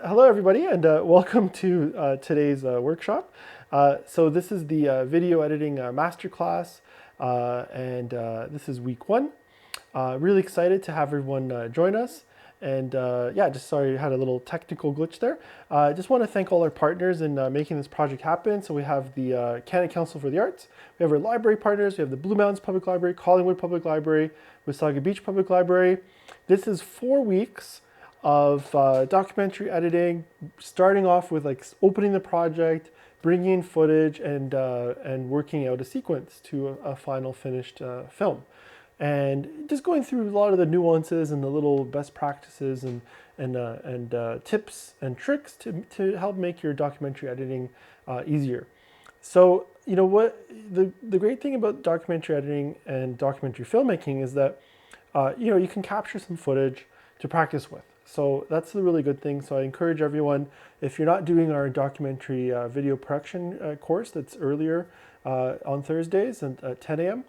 Hello, everybody, and welcome to today's workshop. So this is the video editing masterclass, and this is week one. Really excited to have everyone join us. And yeah, just sorry I had a little technical glitch there. Just want to thank all our partners in making this project happen. So we have the Canada Council for the Arts, we have our library partners, we have the Blue Mountains Public Library, Collingwood Public Library, Wasaga Beach Public Library. This is 4 weeks of documentary editing, starting off with like opening the project, bringing in footage, and working out a sequence to a final finished film, and just going through a lot of the nuances and the little best practices and tips and tricks to help make your documentary editing easier. So you know what the great thing about documentary editing and documentary filmmaking is that you can capture some footage to practice with. So that's the really good thing. So I encourage everyone, if you're not doing our documentary video production course that's earlier on Thursdays at 10 a.m.,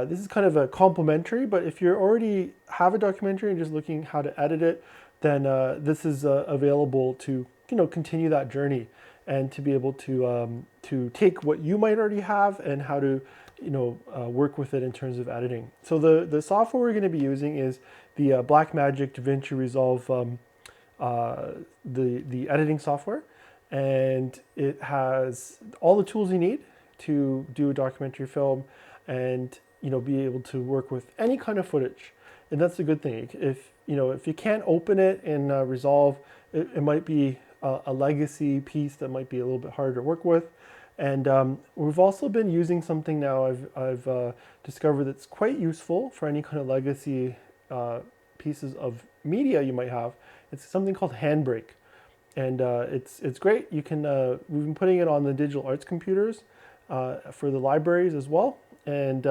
this is kind of a complementary, but if you already have a documentary and just looking how to edit it, then this is available to continue that journey and to be able to take what you might already have and how to work with it in terms of editing. So the software we're going to be using is the Blackmagic DaVinci Resolve, the editing software, and it has all the tools you need to do a documentary film and be able to work with any kind of footage. And that's the good thing. If you can't open it in Resolve, it might be a legacy piece that might be a little bit harder to work with. And we've also been using something now I've discovered that's quite useful for any kind of legacy pieces of media you might have. It's something called Handbrake, and it's great. You can we've been putting it on the digital arts computers for the libraries as well, and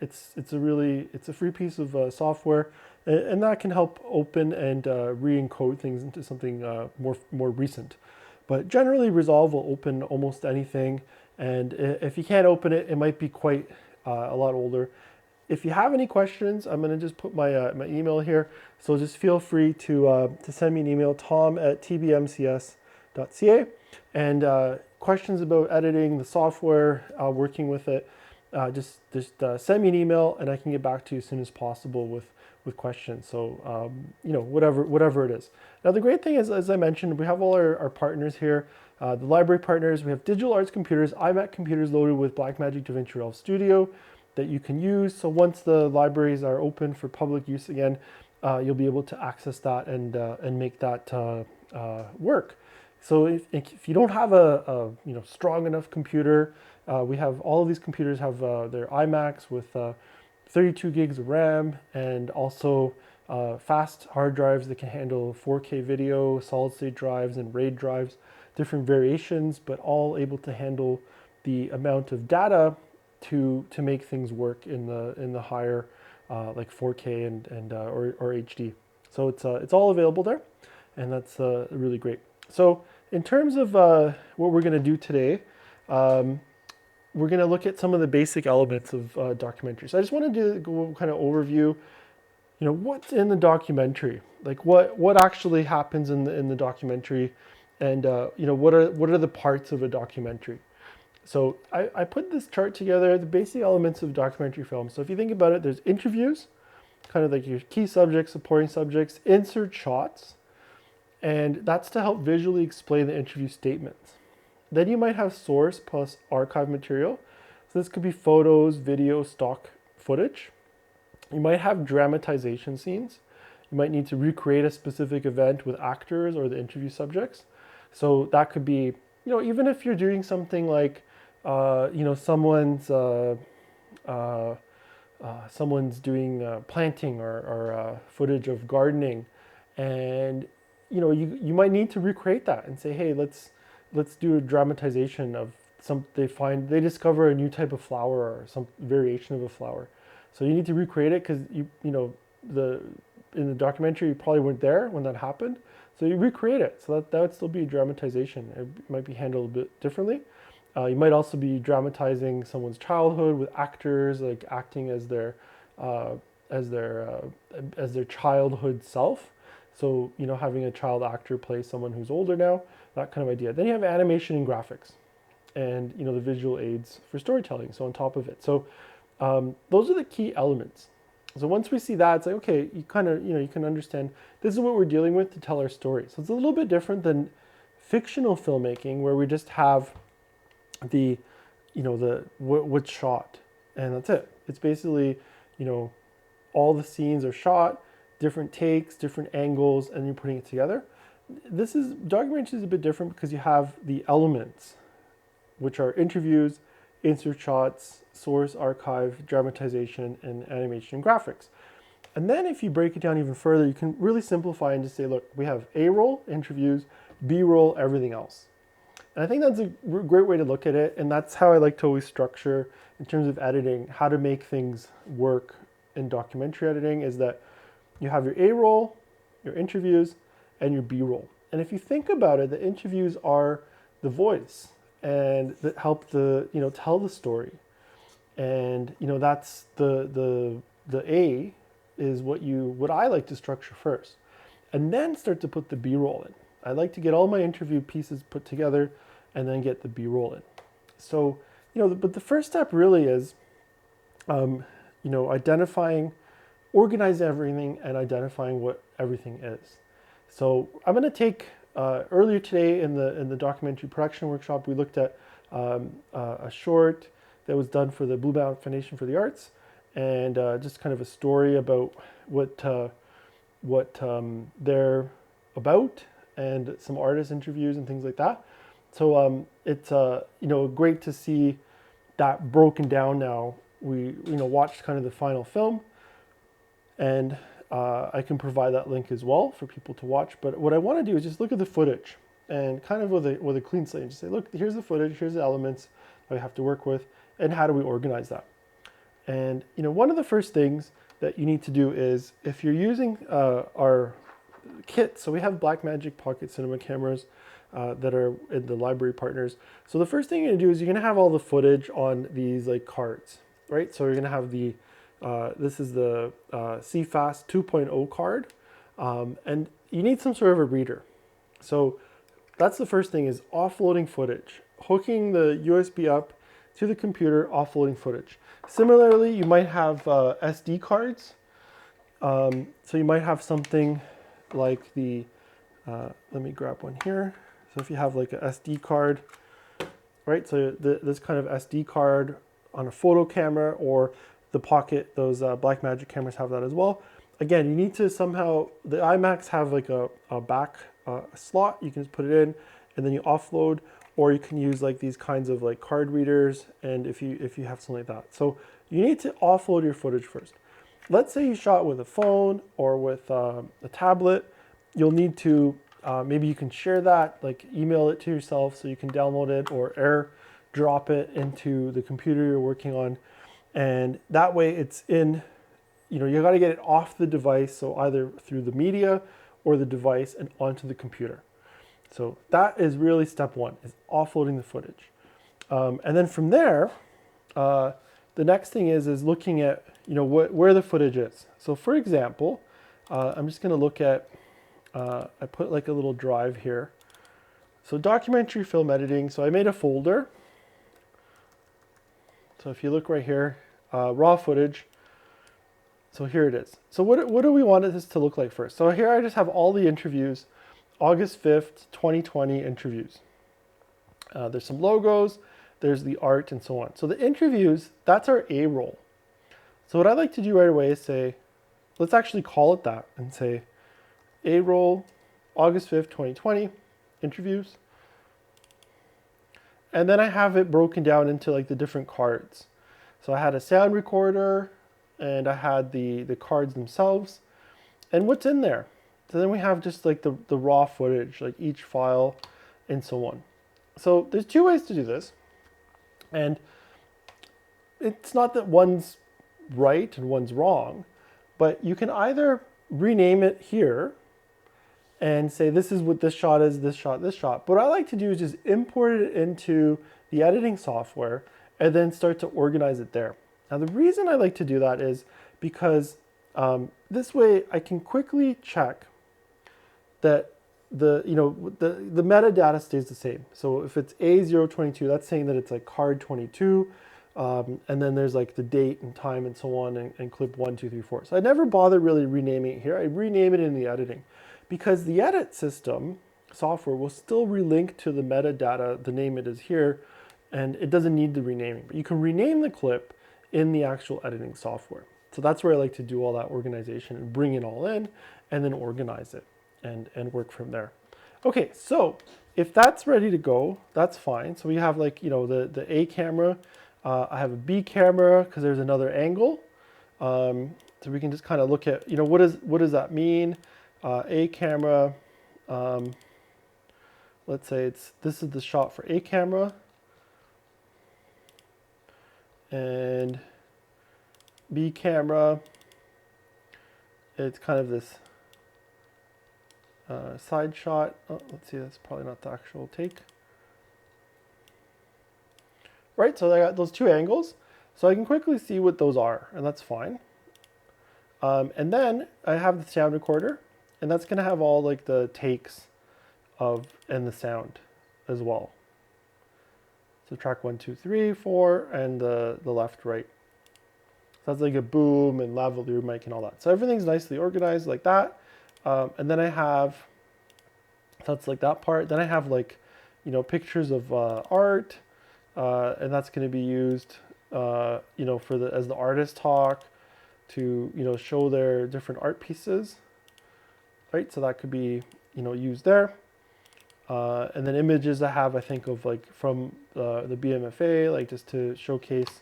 it's a free piece of software, and that can help open and re-encode things into something more recent. But generally, Resolve will open almost anything, and if you can't open it, it might be quite a lot older. If you have any questions, I'm going to just put my email here, so just feel free to send me an email, tom@tbmcs.ca, and questions about editing the software, working with it, just send me an email, and I can get back to you as soon as possible with questions. So whatever it is. Now the great thing is, as I mentioned, we have all our partners here. The library partners, we have digital arts computers, iMac computers loaded with Blackmagic DaVinci Resolve Studio that you can use. So once the libraries are open for public use again, you'll be able to access that and make that work. So if you don't have a strong enough computer, we have all of these computers have their iMacs with 32 gigs of RAM, and also fast hard drives that can handle 4K video, solid state drives, and RAID drives, different variations, but all able to handle the amount of data to make things work in the higher like 4K or HD. So it's all available there, and that's really great. So in terms of what we're going to do today, we're going to look at some of the basic elements of documentary. So I just wanted to go kind of overview, what's in the documentary, like what actually happens in the documentary, and what are the parts of a documentary. So I put this chart together, the basic elements of documentary film. So if you think about it, there's interviews, kind of like your key subjects, supporting subjects, insert shots, and that's to help visually explain the interview statements. Then you might have source plus archive material. So this could be photos, video, stock footage. You might have dramatization scenes. You might need to recreate a specific event with actors or the interview subjects. So that could be, even if you're doing something like, someone's doing planting or footage of gardening, and you might need to recreate that and say, hey, let's do a dramatization of they discover a new type of flower or some variation of a flower. So you need to recreate it because in the documentary you probably weren't there when that happened. So you recreate it. So that would still be a dramatization. It might be handled a bit differently. You might also be dramatizing someone's childhood with actors, like acting as their childhood self. So, you know, having a child actor play someone who's older now, that kind of idea. Then you have animation and graphics and, you know, the visual aids for storytelling. So on top of it. So those are the key elements. So once we see that, it's like, okay, you kind of, you know, you can understand this is what we're dealing with to tell our story. So it's a little bit different than fictional filmmaking where we just have the, you know, what's shot and that's it. It's basically, you know, all the scenes are shot, different takes, different angles, and you're putting it together. Documentary is a bit different because you have the elements, which are interviews, insert shots, source, archive, dramatization, and animation and graphics. And then if you break it down even further, you can really simplify and just say, look, we have A-roll, interviews, B-roll, everything else. And I think that's a great way to look at it. And that's how I like to always structure in terms of editing, how to make things work in documentary editing is that you have your A-roll, your interviews, and your B-roll. And if you think about it, the interviews are the voice and that help the, you know, tell the story. And, you know, that's the A is what I like to structure first. And then start to put the B-roll in. I like to get all my interview pieces put together and then get the B-roll in. So, you know, but the first step really is, you know, organizing everything and identifying what everything is. So I'm going to take, earlier today in the documentary production workshop, we looked at a short that was done for the Blue Mountain Foundation for the Arts and just kind of a story about what they're about and some artist interviews and things like that. So it's you know, great to see that broken down now. We, you know, watched kind of the final film, and I can provide that link as well for people to watch. But what I want to do is just look at the footage and kind of with a clean slate, just say, look, here's the footage, here's the elements that we have to work with, and how do we organize that? And, you know, one of the first things that you need to do is if you're using our kit, so we have Blackmagic Pocket Cinema cameras that are in the library partners. So the first thing you're gonna do is you're gonna have all the footage on these like cards, right? So you're gonna have the, this is the CFast 2.0 card, and you need some sort of a reader. So that's the first thing is offloading footage, hooking the USB up to the computer, offloading footage. Similarly, you might have SD cards. So you might have something like the, let me grab one here. So if you have like a SD card, right? So this kind of SD card on a photo camera or the Pocket, those Blackmagic cameras have that as well. Again, you need to somehow, the iMacs have like a back slot, you can just put it in and then you offload, or you can use like these kinds of like card readers, and if you have something like that. So you need to offload your footage first. Let's say you shot with a phone or with a tablet, you'll need to, maybe you can share that, like email it to yourself so you can download it or AirDrop it into the computer you're working on. And that way it's in, you know, you got to get it off the device. So either through the media or the device and onto the computer. So that is really step one, is offloading the footage. And then from there, the next thing is looking at, you know, where the footage is. So for example, I'm just going to look at, I put like a little drive here. So documentary film editing. So I made a folder. So if you look right here, raw footage. So here it is. So what do we want this to look like first? So here I just have all the interviews, August 5th, 2020 interviews. There's some logos, there's the art and so on. So the interviews, that's our A-roll. So what I like to do right away is say, let's actually call it that and say A-roll, August 5th, 2020 interviews. And then I have it broken down into like the different cards. So I had a sound recorder and I had the cards themselves and what's in there. So then we have just like the raw footage, like each file and so on. So there's two ways to do this. And it's not that one's right and one's wrong, but you can either rename it here and say this is what this shot is, this shot, this shot. But what I like to do is just import it into the editing software and then start to organize it there. Now the reason I like to do that is because this way I can quickly check that the metadata stays the same. So if it's A022, that's saying that it's like card 22, and then there's like the date and time and so on, and clip 1, 2, 3, 4. So I never bother really renaming it here. I rename it in the editing, because the edit system software will still relink to the metadata, the name it is here, and it doesn't need the renaming. But you can rename the clip in the actual editing software. So that's where I like to do all that organization and bring it all in, and then organize it and work from there. Okay, so if that's ready to go, that's fine. So we have like, the A camera. I have a B camera because there's another angle. So we can just kind of look at, what does that mean? A camera, let's say this is the shot for A camera. And B camera, it's kind of this side shot. Oh, let's see, that's probably not the actual take. Right, so I got those two angles. So I can quickly see what those are, and that's fine. And then I have the sound recorder, and that's gonna have all like the takes and the sound as well. So track 1, 2, 3, 4, and the left, right. So that's like a boom and lavalier mic and all that. So everything's nicely organized like that. And then I have, that's like that part. Then I have like, pictures of art, and that's going to be used, for as the artist talk to, show their different art pieces, right? So that could be, used there. And then images I have, I think of like from the BMFA, like just to showcase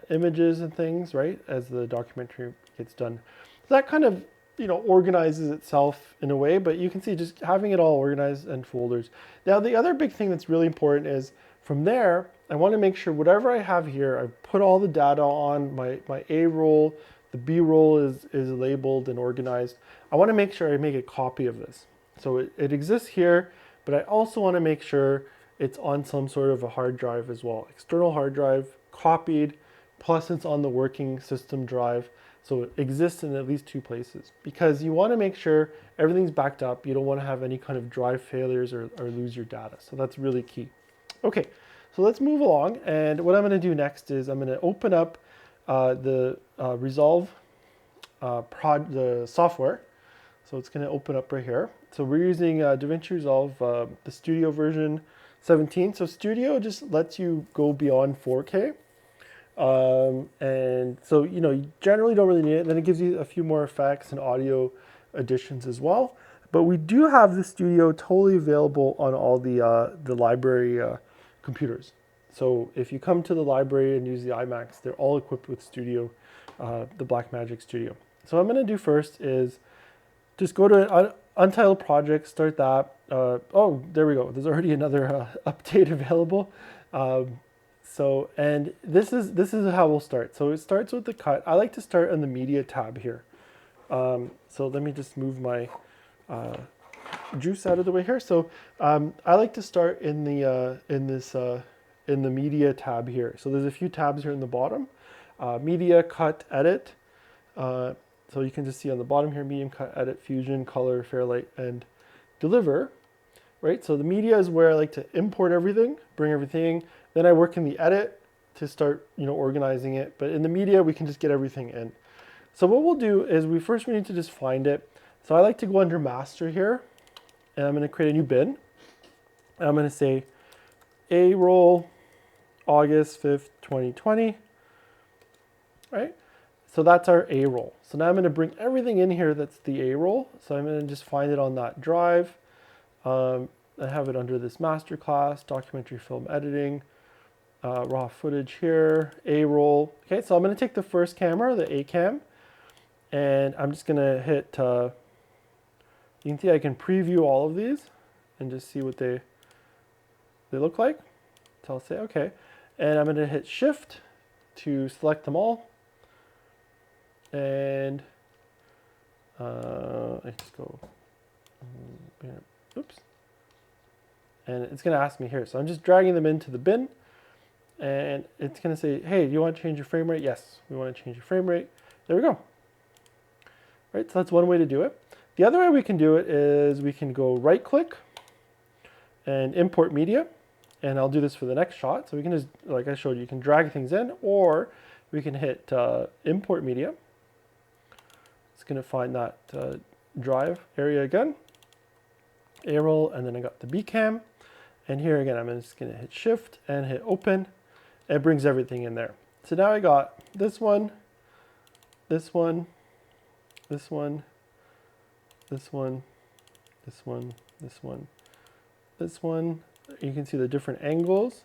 images and things, right? As the documentary gets done. So that kind of, organizes itself in a way, but you can see just having it all organized in folders. Now, the other big thing that's really important is from there, I want to make sure whatever I have here, I've put all the data on my A roll, the B roll is labeled and organized. I want to make sure I make a copy of this. So it exists here, but I also want to make sure it's on some sort of a hard drive as well. External hard drive, copied, plus it's on the working system drive. So it exists in at least 2 places, because you want to make sure everything's backed up. You don't want to have any kind of drive failures or lose your data. So that's really key. Okay, so let's move along. And what I'm going to do next is I'm going to open up the Resolve, the software. So it's going to open up right here. So we're using DaVinci Resolve, the Studio version 17. So Studio just lets you go beyond 4K. And so, you generally don't really need it. Then it gives you a few more effects and audio additions as well. But we do have the Studio totally available on all the library computers. So if you come to the library and use the iMacs, they're all equipped with Studio, the Blackmagic Studio. So what I'm going to do first is just go to Untitled Project, start that. Oh, there we go. There's already another update available. And this is how we'll start. So it starts with the cut. I like to start on the media tab here. So let me just move my juice out of the way here. So I like to start in the media tab here. So there's a few tabs here in the bottom. Media, cut, edit. So you can just see on the bottom here, medium, cut, edit, fusion, color, fairlight, and deliver. Right. So the media is where I like to import everything, bring everything. Then I work in the edit to start, organizing it. But in the media, we can just get everything in. So what we'll do is we need to just find it. So I like to go under master here, and I'm going to create a new bin. And I'm going to say BRoll August 5th, 2020. Right? So that's our BRoll. So now I'm going to bring everything in here that's the BRoll. So I'm going to just find it on that drive. I have it under this master class, documentary film editing. Raw footage here, BRoll. Okay, so I'm going to take the first camera, the A cam, and I'm just going to hit, you can see I can preview all of these and just see what they look like. So I'll say okay, and I'm going to hit shift to select them all, and I just go, oops, and it's going to ask me here. So I'm just dragging them into the bin. And it's going to say, hey, do you want to change your frame rate? Yes, we want to change your frame rate. There we go. Right, so that's one way to do it. The other way we can do it is we can go right click and import media. And I'll do this for the next shot. So we can just, like I showed you, you can drag things in, or we can hit import media. It's going to find that drive area again, BRoll, and then I got the BCam. And here again, I'm just going to hit shift and hit open. It brings everything in there. So now I got this one, this one, this one, this one, this one, this one, this one. You can see the different angles.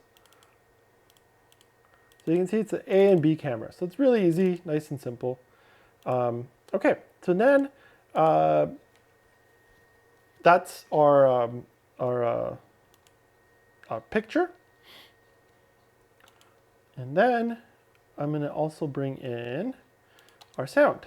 So you can see it's the A and B camera. So it's really easy, nice and simple. Okay, so then that's our picture. And then I'm going to also bring in our sound.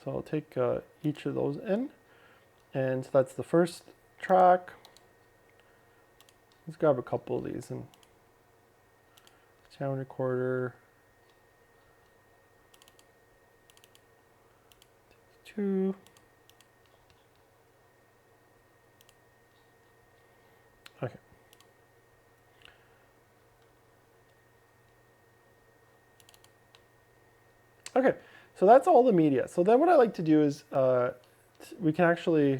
So I'll take each of those in. And so that's the first track. Let's grab a couple of these and sound recorder. 2. Okay. Okay, so that's all the media. So then what I like to do is we can actually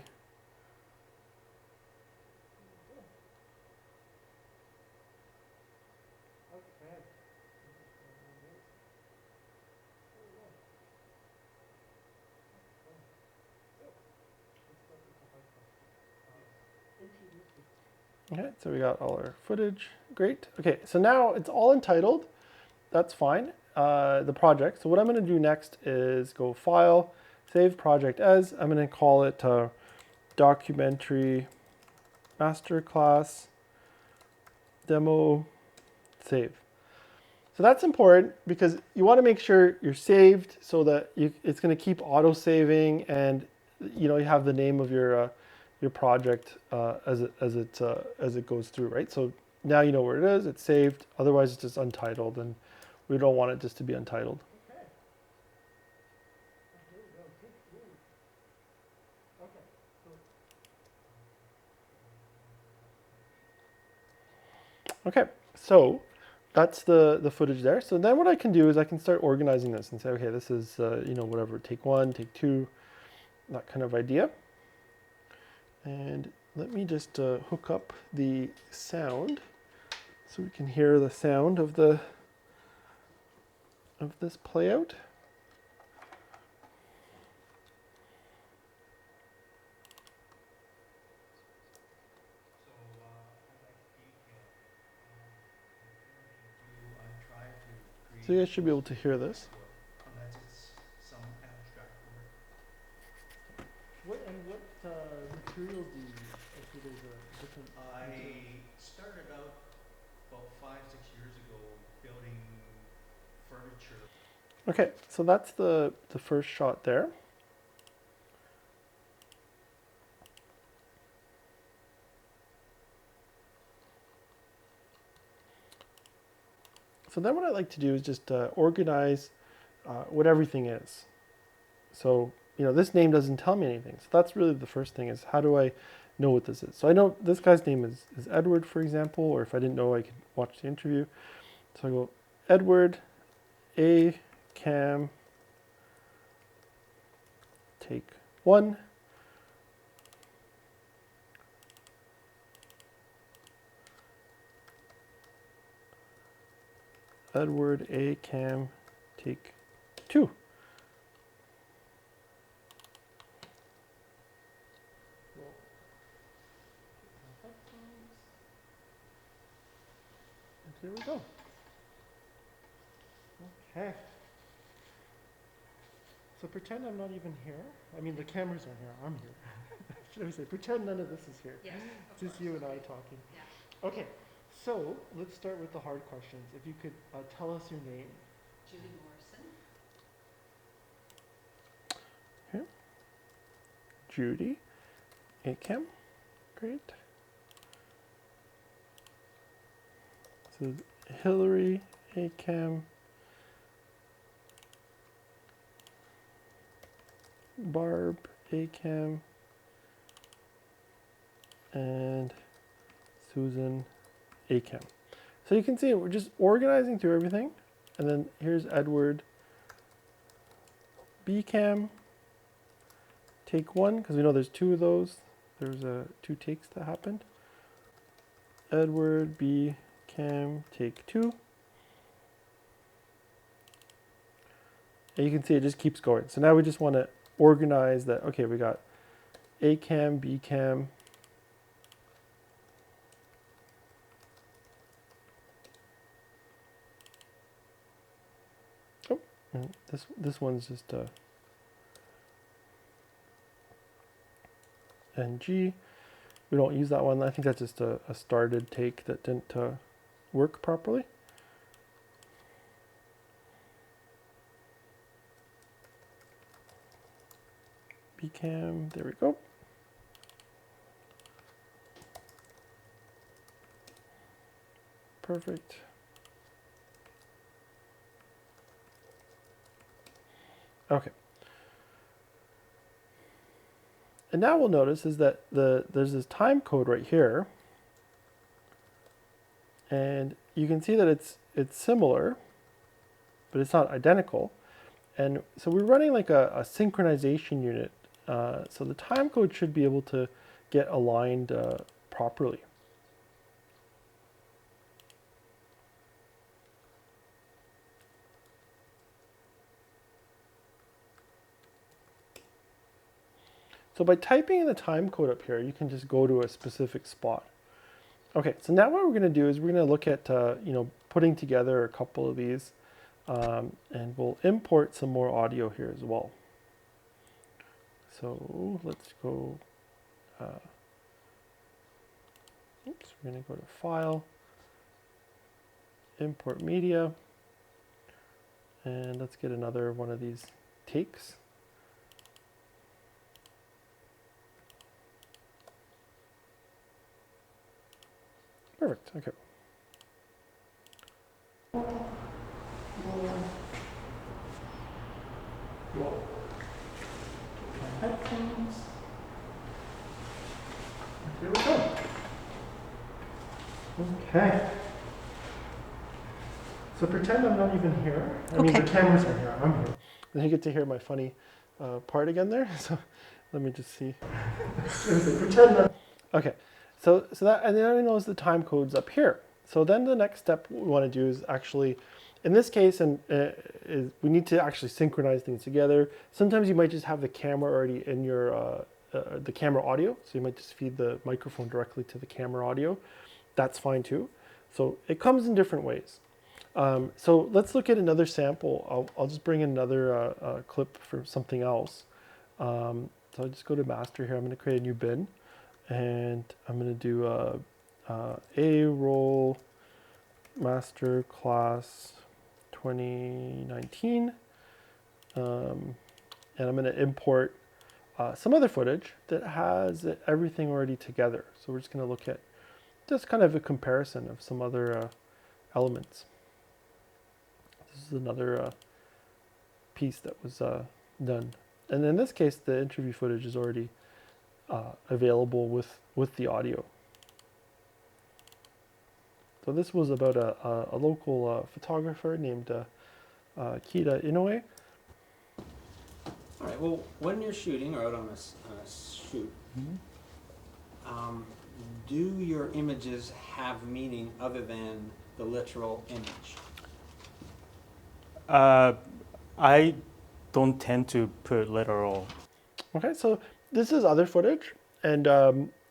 okay, so we got all our footage. Great. Okay, so now it's all entitled. That's fine. The project. So what I'm going to do next is go File, Save Project As. I'm going to call it Documentary Masterclass Demo Save. So that's important because you want to make sure you're saved so that it's going to keep auto saving, and you have the name of your project as it goes through, right? So now you know where it is. It's saved. Otherwise, it's just untitled, and we don't want it just to be untitled. Okay, so that's the footage there. So then what I can do is I can start organizing this and say, okay, this is, whatever, take 1, take 2, that kind of idea. And let me just hook up the sound so we can hear the sound of this play out. So you guys should be able to hear this. Unless it's some abstract work. What materials do you use? I see there's a different. I started out about 5-6 years ago building furniture. Okay, so that's the first shot there. So then what I like to do is just organize what everything is. So, this name doesn't tell me anything. So that's really the first thing, is how do I know what this is? So I know this guy's name is Edward, for example, or if I didn't know, I could watch the interview. So I go, Edward, A, cam, take 1. Edward, A, cam, take 2. There we go. Okay. So pretend I'm not even here. I mean, the cameras are here. I'm here. Should I say, pretend none of this is here. Yes. Just you and I talking. Yeah. Okay. So let's start with the hard questions. If you could tell us your name. Judy Morrison. Here. Judy. ACAM. Great. So Hillary, ACAM. Barb, ACAM. And Susan, ACAM. So you can see we're just organizing through everything. And then here's Edward, BCAM. Take one, because we know there's two of those. There's two takes that happened. Edward, BCAM, take two. And you can see it just keeps going. So now we just want to organize that. Okay, we got ACAM, BCAM. Oh, and this one's just NG. We don't use that one. I think that's just a started take that didn't work properly. BCAM, there we go. Perfect. Okay. And now we'll notice is that there's this time code right here. And you can see that it's similar, but it's not identical. And so we're running like a synchronization unit. So the time code should be able to get aligned properly. So by typing in the time code up here, you can just go to a specific spot. Okay, so now what we're going to do is we're going to look at putting together a couple of these, and we'll import some more audio here as well. So let's go. We're going to go to File, Import Media, and let's get another one of these takes. Perfect, okay. Headphones. Here we go. Okay. So pretend I'm not even here. I mean, the cameras are here, I'm here. Then you get to hear my funny part again there. So let me just see. Pretend that. Okay. So that, and then I knows the time code's up here. So then the next step we want to do is actually, in this case, is we need to actually synchronize things together. Sometimes you might just have the camera already in your, the camera audio. So you might just feed the microphone directly to the camera audio. That's fine too. So it comes in different ways. So let's look at another sample. I'll just bring in another clip for something else. So I'll just go to master here. I'm going to create a new bin. And I'm going to do a BRoll master class 2019. And I'm going to import some other footage that has everything already together. So we're just going to look at just kind of a comparison of some other elements. This is another piece that was done. And in this case, the interview footage is already available with the audio. So this was about a local photographer named Kita Inoue. All right, well, when you're shooting or out on a shoot, do your images have meaning other than the literal image? I don't tend to put literal. Okay, so this is other footage and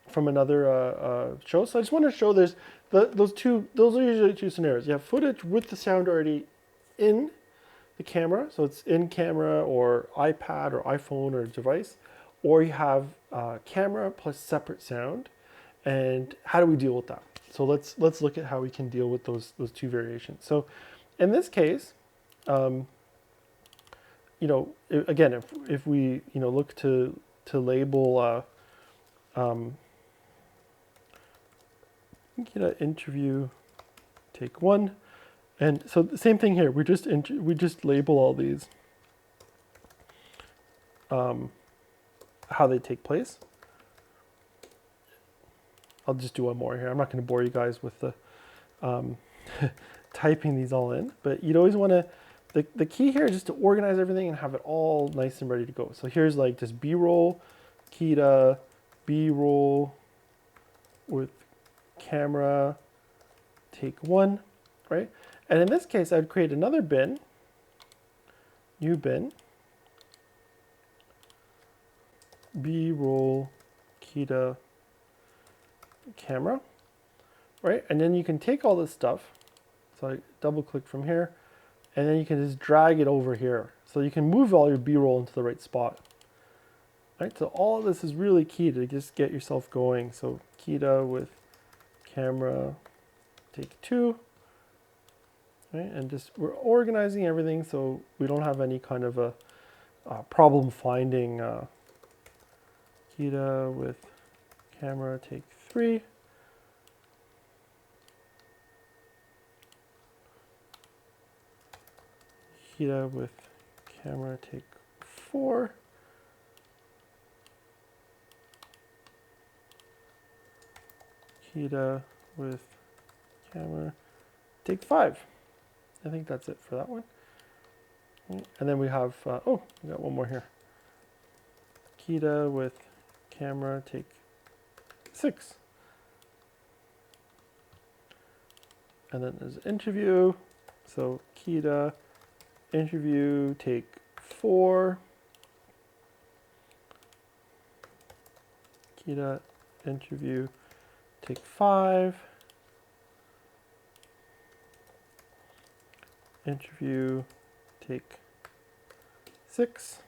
from another show. So I just want to show those are usually two scenarios. You have footage with the sound already in the camera, so it's in camera or iPad or iPhone or device, or you have camera plus separate sound. And how do we deal with that? So let's look at how we can deal with those two variations. So in this case, you know, again, if we look to label get an interview take 1, and so the same thing here. We just label all these how they take place. I'll just do one more here. I'm not going to bore you guys with the typing these all in, but you'd always want to, the key here is just to organize everything and have it all nice and ready to go. So here's like just B-roll, key to B-roll with camera, take 1, right? And in this case, I'd create another bin, new bin, B-roll, key to camera, right? And then you can take all this stuff. So I double click from here, and then you can just drag it over here. So you can move all your B-roll into the right spot. Right, so all of this is really key to just get yourself going. So key to with camera, take 2, right? And just we're organizing everything so we don't have any kind of a problem finding key to with camera, take 3. Key to with camera, take 4. Key to with camera, take 5. I think that's it for that one. And then we have, oh, we got one more here. Key to with camera, take 6. And then there's interview. So key to interview, take 4. Key to interview, take 5. Interview, take 6.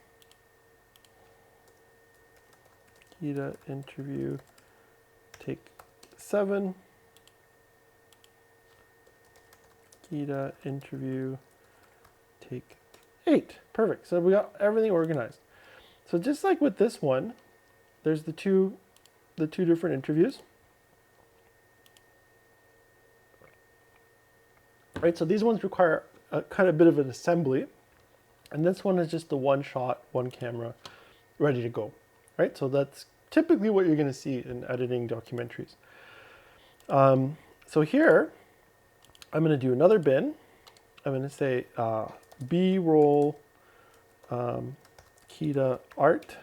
Key to interview, take 7. Key to interview, take 8. Perfect. So we got everything organized. So just like with this one, there's the two different interviews. Right, so these ones require a kind of bit of an assembly, and this one is just the one shot, one camera, ready to go. Right, so that's typically what you're going to see in editing documentaries. So here, I'm going to do another bin. I'm going to say B-roll key to art.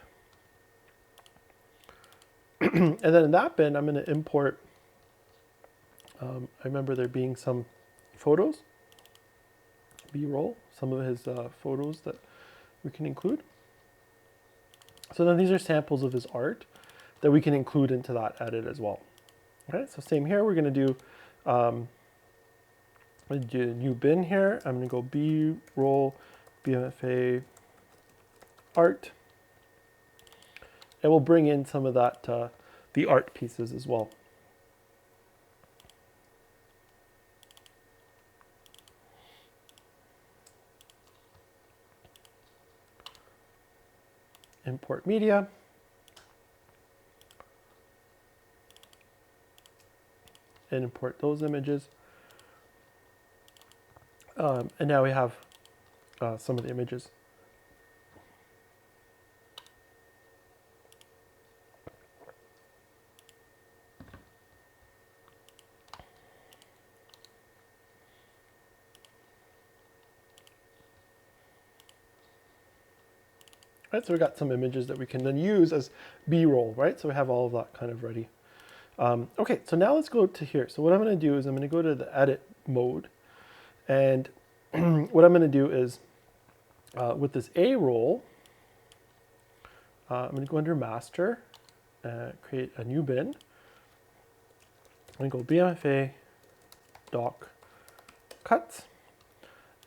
And then in that bin, I'm going to import, I remember there being some photos, B-roll, some of his photos that we can include. So then these are samples of his art that we can include into that edit as well. Okay, so same here, we're going to do, I'm going to do a new bin here. I'm going to go B-roll, BMFA, art. And we'll bring in some of that, the art pieces as well. Import media. And import those images. And now we have some of the images. Right, so we got some images that we can then use as B-roll, right? So we have all of that kind of ready. Okay, so now let's go to here. So what I'm going to do is I'm going to go to the edit mode, and what I'm going to do is with this A-roll, I'm going to go under master, create a new bin. I'm going to go BMFA doc cuts,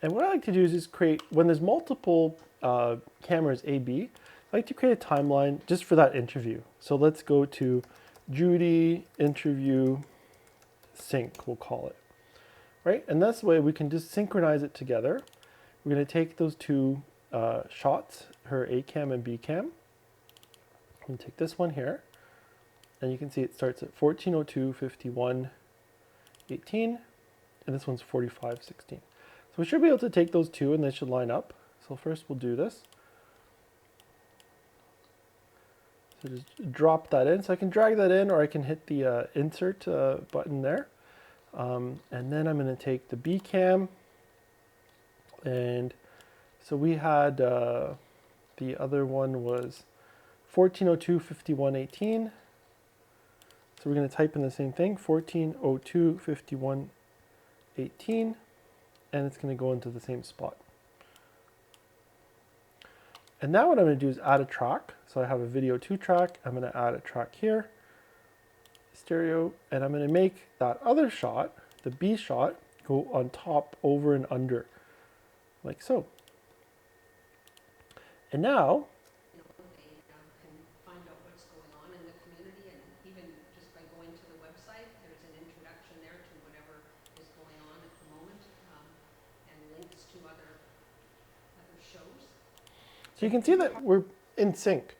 and what I like to do is just create, when there's multiple cameras A/B, I like to create a timeline just for that interview. So let's go to Judy interview sync, we'll call it, right? And this way we can just synchronize it together. We're going to take those two shots, her A cam and B cam. I'm going to take this one here, and you can see it starts at 14:02, 51, 18, and this one's 45, 16. So we should be able to take those two and they should line up. So first we'll do this. So just drop that in. So I can drag that in, or I can hit the insert button there. And then I'm going to take the B cam, and so we had the other one was 14:02, 51, 18. So we're going to type in the same thing, 14:02, 51, 18, and it's going to go into the same spot. And now what I'm going to do is add a track. So I have a video 2 track. I'm going to add a track here, stereo, and I'm going to make that other shot, the B shot, go on top, over, and under, like so. And now, they can find out what's going on in the community, and even just by going to the website, there's an introduction there to whatever is going on at the moment, and links to other shows. so you can see that we're in sync,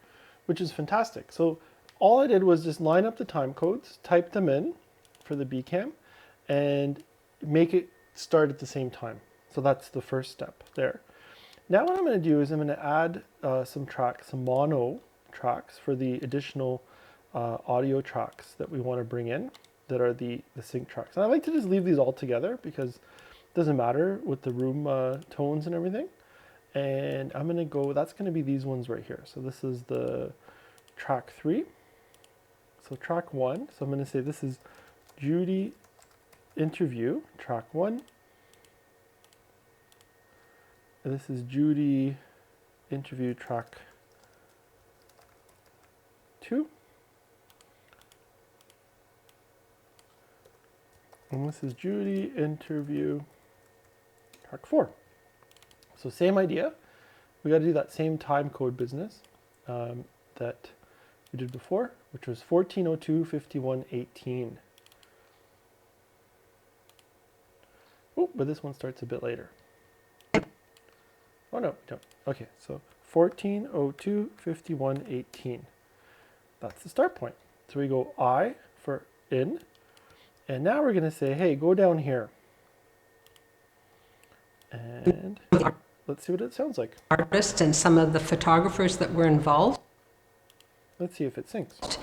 which is fantastic. So all I did was just line up the time codes, type them in for the B cam, and make it start at the same time. So that's the first step there. Now what I'm going to do is I'm going to add some tracks, some mono tracks for the additional audio tracks that we want to bring in that are the sync tracks. And I like to just leave these all together because it doesn't matter with the room tones and everything. And I'm going to go, that's going to be these ones right here. So this is the track 3. So track 1, so I'm going to say this is Judy interview, track 1. And this is Judy interview, track 2. And this is Judy interview, track 4. So same idea. We got to do that same time code business that we did before, which was 14:02, 51, 18. Oh, but this one starts a bit later. Oh no, we don't. Okay, so 14:02, 51, 18. That's the start point. So we go I for in, and now we're going to say, hey, go down here. And let's see what it sounds like. Artists and some of the photographers that were involved. Let's see if it syncs.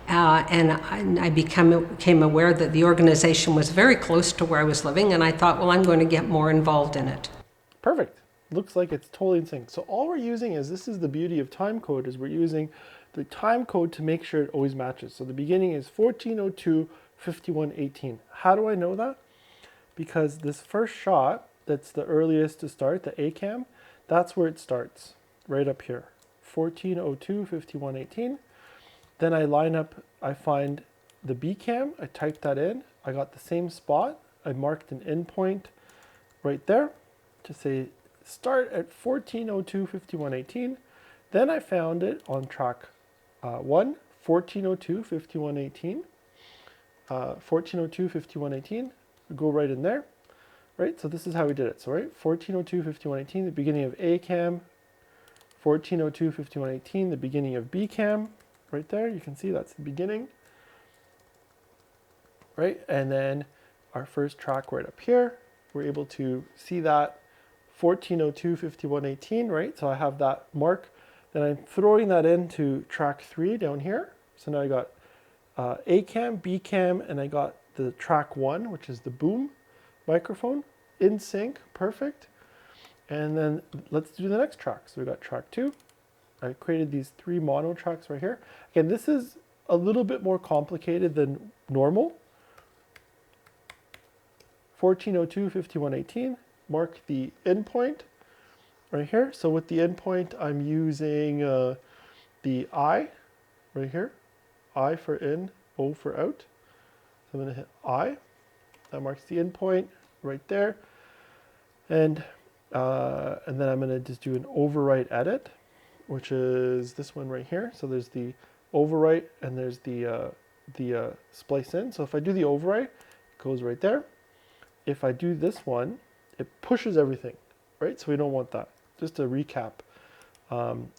And I became aware that the organization was very close to where I was living, and I thought, well, I'm going to get more involved in it. Perfect. Looks like it's totally in sync. So all we're using is, this is the beauty of timecode, is we're using the timecode to make sure it always matches. So the beginning is 14:02, 51, 18. How do I know that? Because this first shot, that's the earliest to start, the A cam, that's where it starts, right up here. 14:02, 51, 18. Then I line up, I find the B cam, I type that in, I got the same spot, I marked an endpoint right there to say start at 14:02, 51, 18. Then I found it on track 1, 14:02, 51, 18. 14:02, 51, 18, go right in there, right? So this is how we did it. So right, 14:02, 51, 18, the beginning of A cam, 14:02, 51, 18, the beginning of B cam, right there. You can see that's the beginning, right? And then our first track right up here, we're able to see that 14:02, 51, 18, right? So I have that mark. Then I'm throwing that into track 3 down here. So now I got A cam, B cam, and I got the track 1, which is the boom microphone, in sync, perfect. And then let's do the next track. So we got track 2. I created these 3 mono tracks right here. Again, this is a little bit more complicated than normal. 14:02, 51, 18. Mark the endpoint right here. So with the endpoint, I'm using the I right here. I for in, O for out. So I'm going to hit I. That marks the endpoint right there. And then I'm going to just do an overwrite edit, which is this one right here. So there's the overwrite and there's the splice in. So if I do the overwrite, goes right there. If I do this one, it pushes everything, right? So we don't want that. Just to recap,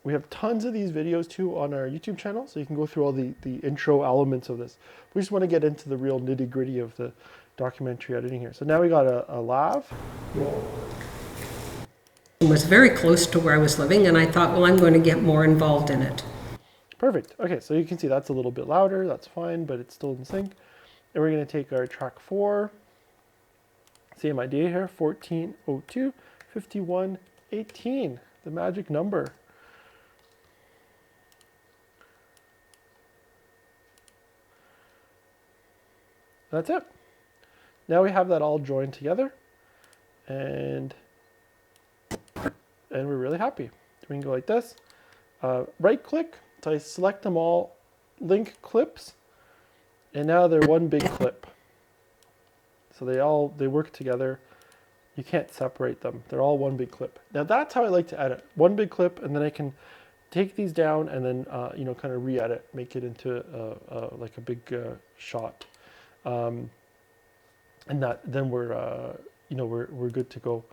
we have tons of these videos too on our YouTube channel, so you can go through all the intro elements of this. We just want to get into the real nitty gritty of the documentary editing here. So now we got a lav. It was very close to where I was living, and I thought, well, I'm going to get more involved in it. Perfect. Okay, so you can see that's a little bit louder. That's fine, but it's still in sync. And we're going to take our track 4. Same idea here, 1402, 5118, the magic number. That's it. Now we have that all joined together, and we're really happy. So we can go like this. Right click, so I select them all, link clips, and now they're one big clip. So they work together. You can't separate them. They're all one big clip. Now that's how I like to edit. One big clip, and then I can take these down and then kind of re-edit, make it into like a big shot. And then we're good to go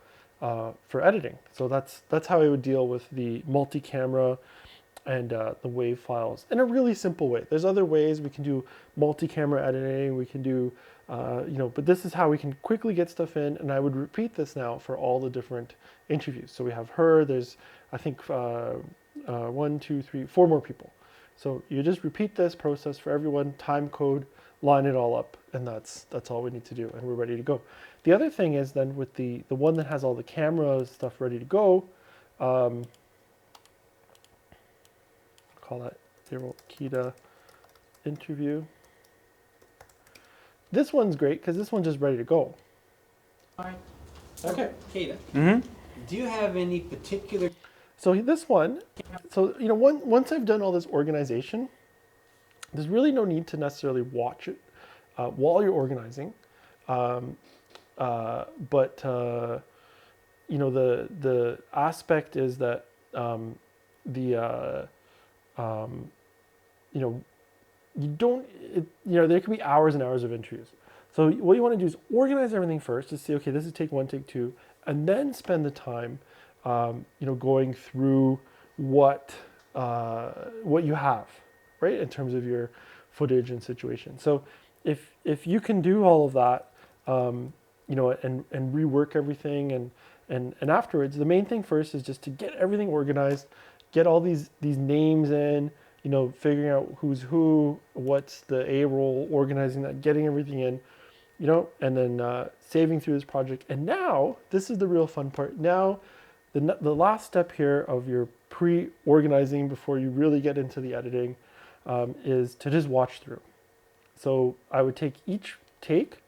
for editing. So that's how I would deal with the multi-camera and the WAV files in a really simple way. There's other ways we can do multi-camera editing. We can do but this is how we can quickly get stuff in. And I would repeat this now for all the different interviews. So we have her. There's I think 1, 2, 3, 4 more people. So you just repeat this process for everyone. Time code. Line it all up, and that's all we need to do, and we're ready to go. The other thing is then with the one that has all the cameras stuff ready to go, call that BRoll Kita interview. This one's great because this one's just ready to go. All right. Okay, Kita. Mm-hmm. Do you have any particular? So this one, once I've done all this organization, there's really no need to necessarily watch it while you're organizing, but the aspect is that there can be hours and hours of interviews. So what you want to do is organize everything first to see, okay, this is take 1, take 2, and then spend the time, going through what you have. Right, in terms of your footage and situation. So if you can do all of that, and rework everything, and afterwards, the main thing first is just to get everything organized, get all these names in, figuring out who's who, what's the BRoll, organizing that, getting everything in, and then saving through this project. And now this is the real fun part. Now the last step here of your pre-organizing before you really get into the editing. Is to just watch through. So I would take each take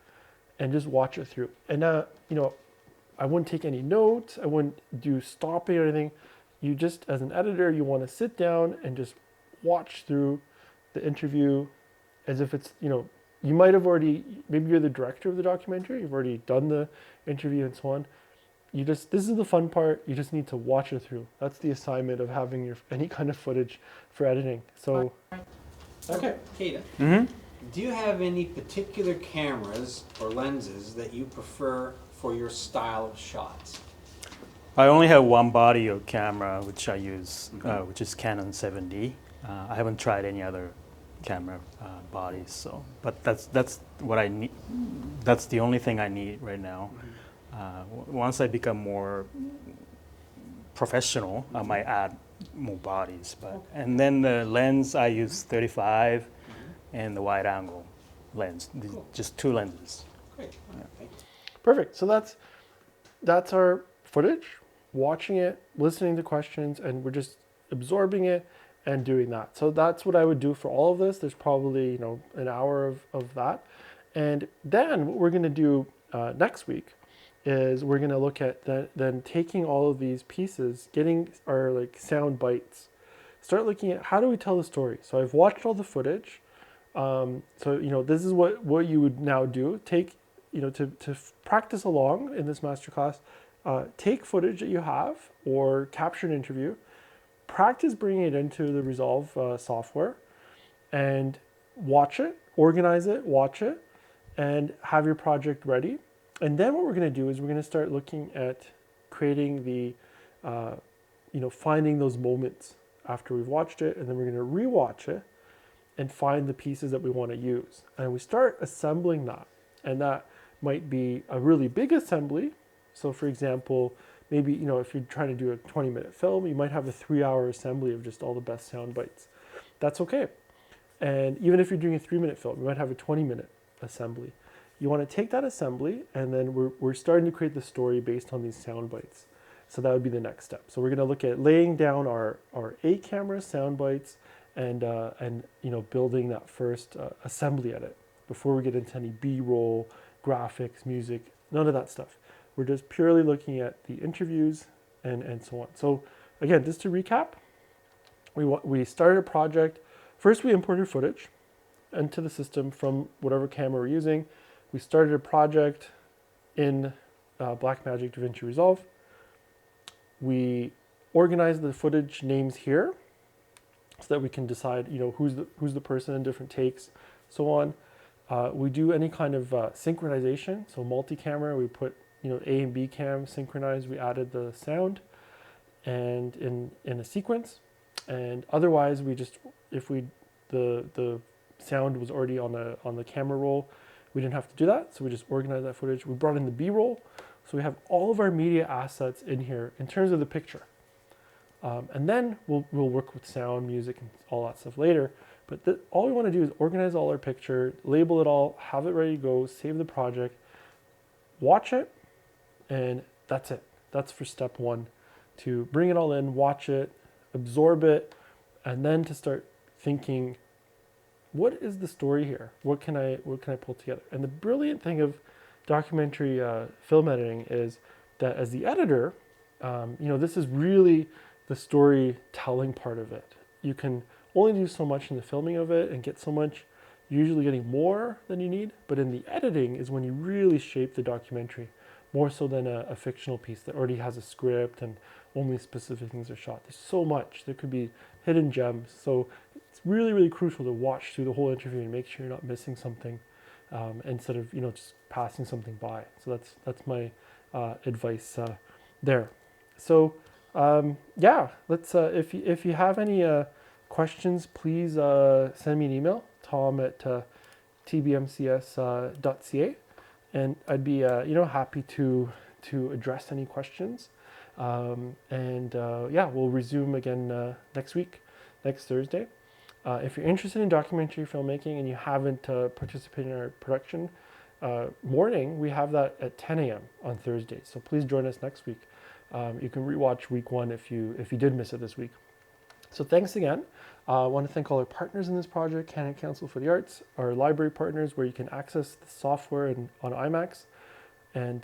and just watch it through. And I wouldn't take any notes. I wouldn't do stopping or anything. You just, as an editor, you want to sit down and just watch through the interview as if it's, you might have already, maybe you're the director of the documentary, you've already done the interview and so on. This is the fun part. You just need to watch it through. That's the assignment of having any kind of footage for editing. So, okay, Kita. Mm-hmm. Do you have any particular cameras or lenses that you prefer for your style of shots? I only have one body of camera which I use, which is Canon 7D. I haven't tried any other camera bodies, so but that's what I need. That's the only thing I need right now. Once I become more professional, I might add more bodies. And then the lens I use 35 and the wide angle lens, just 2 lenses. Great. Okay. perfect. So that's our footage, watching it, listening to questions, and we're just absorbing it and doing that. So that's what I would do for all of this. There's probably, an hour of that. And then what we're going to do next week is we're going to look at then taking all of these pieces, getting our sound bites, start looking at how do we tell the story. So I've watched all the footage. So this is what you would now do. Take, to practice along in this masterclass, take footage that you have or capture an interview, practice bringing it into the Resolve software, and watch it, organize it, watch it, and have your project ready. And then what we're going to do is we're going to start looking at creating the, finding those moments after we've watched it, and then we're going to rewatch it and find the pieces that we want to use. And we start assembling that. And that might be a really big assembly. So for example, maybe, if you're trying to do a 20-minute film, you might have a 3-hour assembly of just all the best sound bites. That's okay. And even if you're doing a 3-minute film, you might have a 20-minute assembly. You want to take that assembly, and then we're starting to create the story based on these sound bites. So that would be the next step. So we're going to look at laying down our A camera sound bites and building that first assembly edit before we get into any B-roll, graphics, music, none of that stuff. We're just purely looking at the interviews and so on. So again, just to recap, we started a project. First, we imported footage into the system from whatever camera we're using. We started a project in Blackmagic DaVinci Resolve. We organized the footage names here so that we can decide, who's the person in different takes, so on. We do any kind of synchronization, so multi-camera. We put, A and B cam synchronized. We added the sound and in a sequence. And otherwise, if the sound was already on the camera roll, we didn't have to do that, so we just organized that footage. We brought in the B-roll, so we have all of our media assets in here in terms of the picture. And then we'll work with sound, music, and all that stuff later. But all we want to do is organize all our picture, label it all, have it ready to go, save the project, watch it, and that's it. That's for step one, to bring it all in, watch it, absorb it, and then to start thinking, what is the story here? What can I pull together? And the brilliant thing of documentary film editing is that as the editor, this is really the storytelling part of it. You can only do so much in the filming of it and get so much, usually getting more than you need. But in the editing is when you really shape the documentary, more so than a fictional piece that already has a script and only specific things are shot. There's so much. There could be hidden gems. So it's really, really crucial to watch through the whole interview and make sure you're not missing something instead of just passing something by. So that's my advice there. So let's if you have any questions, please send me an email, tom@tbmcs.ca, and I'd be happy to address any questions. We'll resume again next week, next Thursday. If you're interested in documentary filmmaking and you haven't participated in our production morning, we have that at 10 a.m. on Thursdays. So please join us next week. You can rewatch week one if you did miss it this week. So thanks again. I want to thank all our partners in this project, Canada Council for the Arts, our library partners where you can access the software on IMAX. And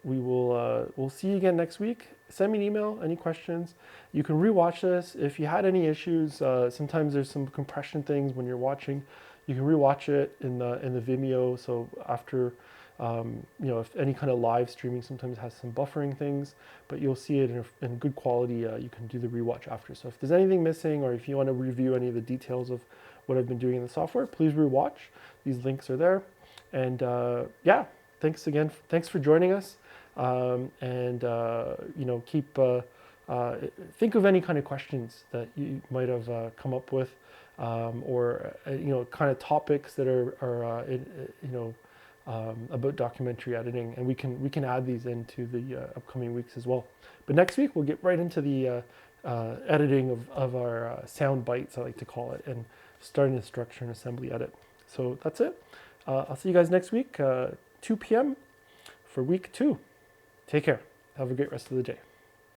we'll see you again next week. Send me an email, any questions. You can rewatch this. If you had any issues, sometimes there's some compression things when you're watching. You can rewatch it in the Vimeo. So after, if any kind of live streaming sometimes has some buffering things, but you'll see it in good quality. You can do the rewatch after. So if there's anything missing, or if you want to review any of the details of what I've been doing in the software, please rewatch. These links are there. And thanks again. Thanks for joining us. Think of any kind of questions that you might have come up with, or kind of topics that are about documentary editing, and we can add these into the upcoming weeks as well. But next week we'll get right into the editing of our sound bites, I like to call it, and starting the structure and assembly edit. So that's it. I'll see you guys next week, 2 p.m. for week 2. Take care. Have a great rest of the day.